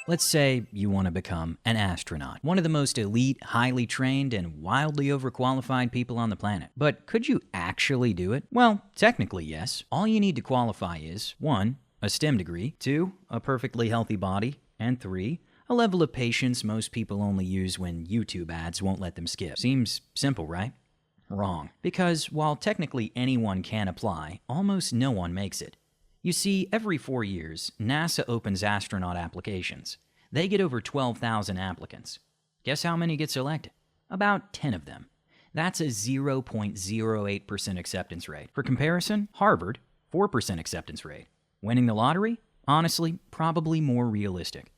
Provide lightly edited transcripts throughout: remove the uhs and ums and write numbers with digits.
Let's say you want to become an astronaut, one of the most elite, highly trained, and wildly overqualified people on the planet. But could you actually do it? Well, technically, yes. All you need to qualify is 1. A STEM degree, 2. A perfectly healthy body, and 3. A level of patience most people only use when YouTube ads won't let them skip. Seems simple, right? Wrong. Because while technically anyone can apply, almost no one makes it. You see, every 4 years, NASA opens astronaut applications. They get over 12,000 applicants. Guess how many get selected? About 10 of them. That's a 0.08% acceptance rate. For comparison, Harvard, 4% acceptance rate. Winning the lottery? Honestly, probably more realistic.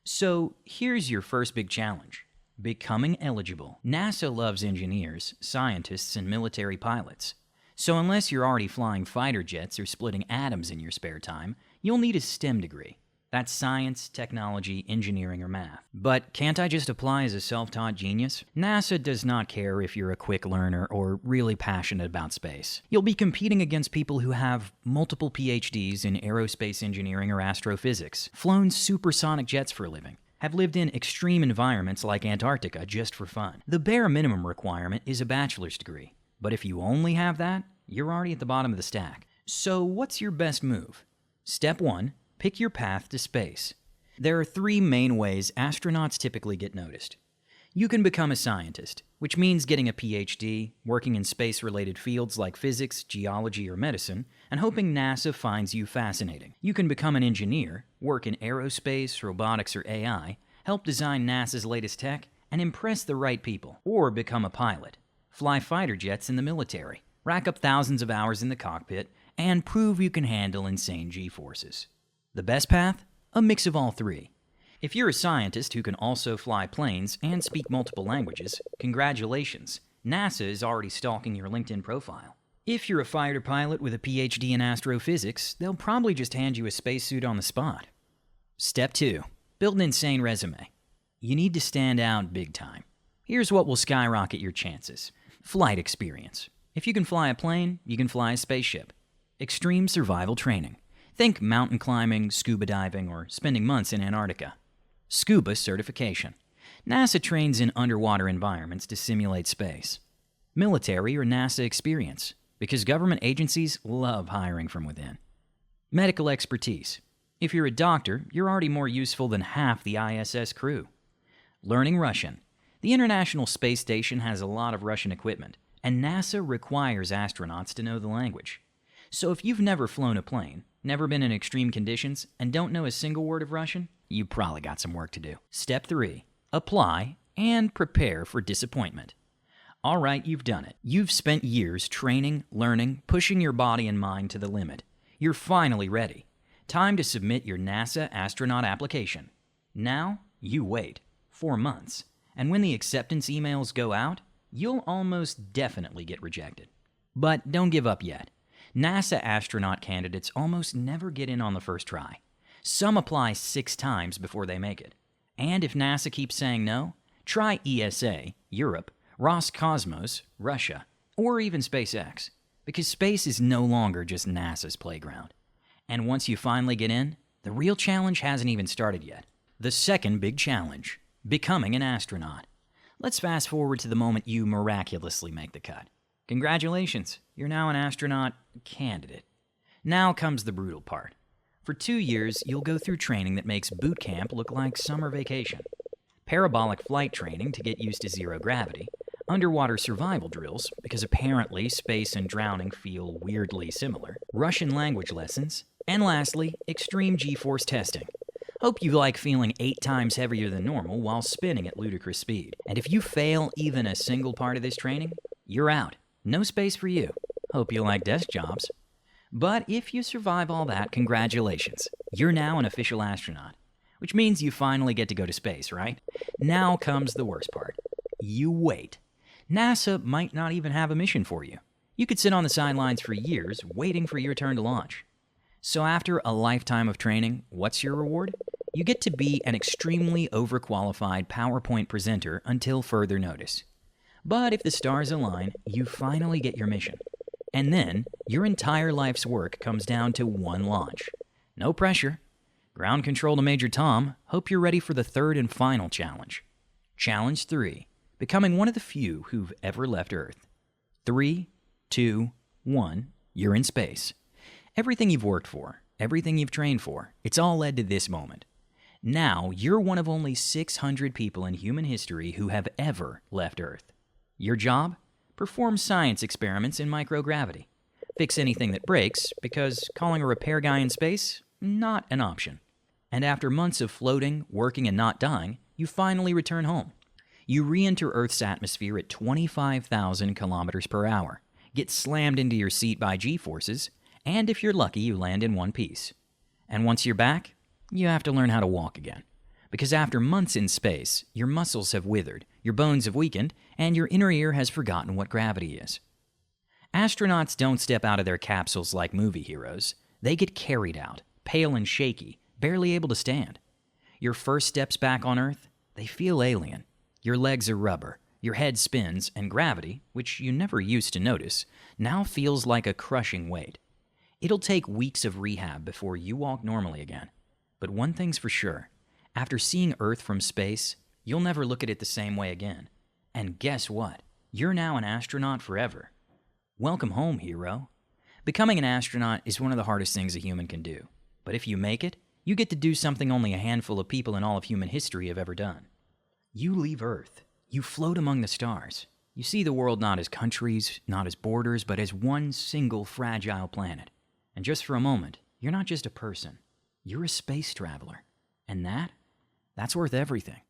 So here's your first big challenge. Becoming eligible. NASA loves engineers, scientists, and military pilots. So unless you're already flying fighter jets or splitting atoms in your spare time, you'll need a STEM degree. That's science, technology, engineering, or math. But can't I just apply as a self-taught genius? NASA does not care if you're a quick learner or really passionate about space. You'll be competing against people who have multiple PhDs in aerospace engineering or astrophysics, flown supersonic jets for a living, have lived in extreme environments like Antarctica just for fun. The bare minimum requirement is a bachelor's degree. But if you only have that, you're already at the bottom of the stack. So what's your best move? Step 1, pick your path to space. There are 3 main ways astronauts typically get noticed. You can become a scientist, which means getting a PhD, working in space-related fields like physics, geology, or medicine, and hoping NASA finds you fascinating. You can become an engineer, work in aerospace, robotics, or AI, help design NASA's latest tech, and impress the right people. Or become a pilot. Fly fighter jets in the military, rack up thousands of hours in the cockpit, and prove you can handle insane G-forces. The best path? A mix of all 3. If you're a scientist who can also fly planes and speak multiple languages, congratulations, NASA is already stalking your LinkedIn profile. If you're a fighter pilot with a PhD in astrophysics, they'll probably just hand you a spacesuit on the spot. Step 2. Build an insane resume. You need to stand out big time. Here's what will skyrocket your chances. Flight experience. If you can fly a plane, you can fly a spaceship. Extreme survival training. Think mountain climbing, scuba diving, or spending months in Antarctica. Scuba certification. NASA trains in underwater environments to simulate space. Military or NASA experience, because government agencies love hiring from within. Medical expertise. If you're a doctor, you're already more useful than half the ISS crew. Learning Russian. The International Space Station has a lot of Russian equipment, and NASA requires astronauts to know the language. So if you've never flown a plane, never been in extreme conditions, and don't know a single word of Russian, you probably got some work to do. Step 3. Apply and prepare for disappointment. All right, you've done it. You've spent years training, learning, pushing your body and mind to the limit. You're finally ready. Time to submit your NASA astronaut application. Now, you wait 4 months. And when the acceptance emails go out, you'll almost definitely get rejected. But don't give up yet. NASA astronaut candidates almost never get in on the first try. Some apply 6 times before they make it. And if NASA keeps saying no, try ESA, Europe, Roscosmos, Russia, or even SpaceX. Because space is no longer just NASA's playground. And once you finally get in, the real challenge hasn't even started yet. The second big challenge. Becoming an astronaut. Let's fast forward to the moment you miraculously make the cut. Congratulations, you're now an astronaut candidate. Now comes the brutal part. For 2 years, you'll go through training that makes boot camp look like summer vacation. Parabolic flight training to get used to zero gravity, underwater survival drills, because apparently space and drowning feel weirdly similar, Russian language lessons, and lastly, extreme G-force testing. Hope you like feeling 8 times heavier than normal while spinning at ludicrous speed. And if you fail even a single part of this training, you're out. No space for you. Hope you like desk jobs. But if you survive all that, congratulations. You're now an official astronaut. Which means you finally get to go to space, right? Now comes the worst part. You wait. NASA might not even have a mission for you. You could sit on the sidelines for years waiting for your turn to launch. So after a lifetime of training, what's your reward? You get to be an extremely overqualified PowerPoint presenter until further notice. But if the stars align, you finally get your mission. And then, your entire life's work comes down to one launch. No pressure. Ground control to Major Tom. Hope you're ready for the third and final challenge. Challenge 3. Becoming one of the few who've ever left Earth. 3, 2, 1. You're in space. Everything you've worked for, everything you've trained for, it's all led to this moment. Now, you're one of only 600 people in human history who have ever left Earth. Your job? Perform science experiments in microgravity. Fix anything that breaks, because calling a repair guy in space? Not an option. And after months of floating, working, and not dying, you finally return home. You re-enter Earth's atmosphere at 25,000 kilometers per hour, get slammed into your seat by G-forces, and if you're lucky, you land in one piece. And once you're back, you have to learn how to walk again. Because after months in space, your muscles have withered, your bones have weakened, and your inner ear has forgotten what gravity is. Astronauts don't step out of their capsules like movie heroes. They get carried out, pale and shaky, barely able to stand. Your first steps back on Earth, they feel alien. Your legs are rubber, your head spins, and gravity, which you never used to notice, now feels like a crushing weight. It'll take weeks of rehab before you walk normally again. But one thing's for sure. After seeing Earth from space, you'll never look at it the same way again. And guess what? You're now an astronaut forever. Welcome home, hero. Becoming an astronaut is one of the hardest things a human can do. But if you make it, you get to do something only a handful of people in all of human history have ever done. You leave Earth. You float among the stars. You see the world not as countries, not as borders, but as one single fragile planet. And just for a moment, you're not just a person. You're a space traveler. And that's worth everything.